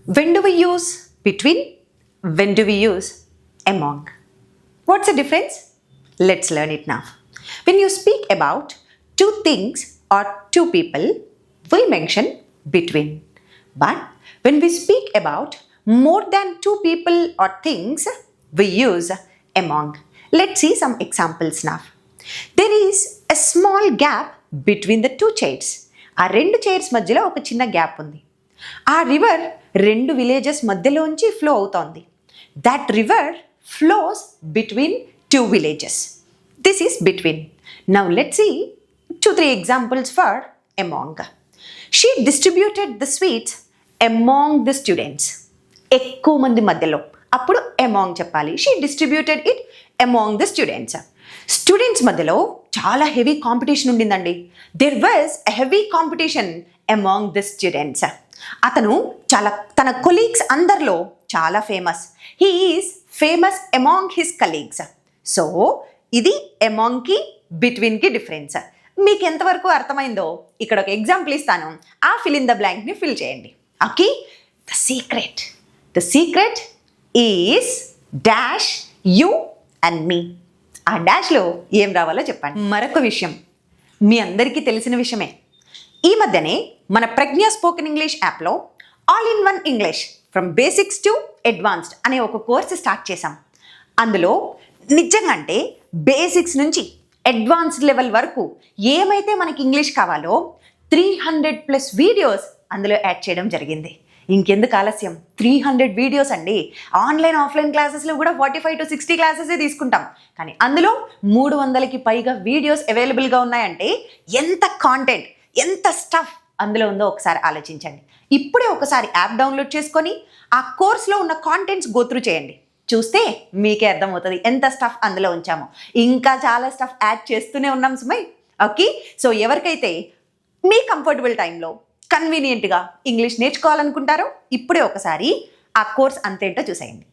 When do we use between? When do we use among? What's the difference? Let's learn it now. When you speak about two things or two people, we mention between. But when we speak about more than two people or things, we use among. Let's see some examples now. There is a small gap between the two chairs. ఆ రెండు chairs మధ్యలో ఒక చిన్న gap ఉంది. ఆ river రెండు villages మధ్యలోంచి flow అవుతోంది. That river flows between two villages. This is between. Now let's see 2-3 examples for among. She distributed the sweets among the students. ఎక్కువ మంది మధ్యలో, అప్పుడు అమాంగ్ చెప్పాలి. She distributed it among the students. Students మధ్యలో చాలా heavy competition ఉండిందండి. There was a heavy competition among the students. అతను తన కొలీగ్స్ అందరిలో చాలా famous. He is famous among his colleagues. So ఇది అమాంగ్కి బిట్వీన్కి డిఫరెన్స్. మీకు ఎంతవరకు అర్థమైందో ఇక్కడ ఒక ఎగ్జాంపుల్ ఇస్తాను. ఆ ఫిల్ ఇన్ ద బ్లాంక్ని ఫిల్ చేయండి. Okay, the secret is dash you and me. ఆ డాష్లో ఏం రావాలో చెప్పండి. మరొక విషయం, మీ అందరికీ తెలిసిన విషయమే, ఈ మధ్యనే మన ప్రజ్ఞ స్పోకెన్ ఇంగ్లీష్ యాప్లో all in one English from basics to advanced అనే ఒక కోర్సు స్టార్ట్ చేశాం. అందులో నిజంగా అంటే బేసిక్స్ నుంచి అడ్వాన్స్డ్ లెవెల్ వరకు ఏమైతే మనకి ఇంగ్లీష్ కావాలో 300+ వీడియోస్ అందులో యాడ్ చేయడం జరిగింది. ఇంకెందుకు ఆలస్యం, 300 వీడియోస్ అండి. ఆన్లైన్ ఆఫ్లైన్ క్లాసెస్లో కూడా 45 to 60 క్లాసెసే తీసుకుంటాం, కానీ అందులో 300కి పైగా వీడియోస్ అవైలబుల్గా ఉన్నాయంటే ఎంత కాంటెంట్, ఎంత స్టఫ్ అందులో ఉందో ఒకసారి ఆలోచించండి. ఇప్పుడే ఒకసారి యాప్ డౌన్లోడ్ చేసుకొని ఆ కోర్స్లో ఉన్న కాంటెంట్స్ గోత్రూ చేయండి. చూస్తే మీకే అర్థమవుతుంది ఎంత స్టఫ్ అందులో ఉంచామో. ఇంకా చాలా స్టఫ్ యాడ్ చేస్తూనే ఉన్నాం సుమయ్. ఓకే, సో ఎవరికైతే మీ కంఫర్టబుల్ టైంలో కన్వీనియంట్గా ఇంగ్లీష్ నేర్చుకోవాలనుకుంటారో ఇప్పుడే ఒకసారి ఆ కోర్స్ అంతేంటో చూసేయండి.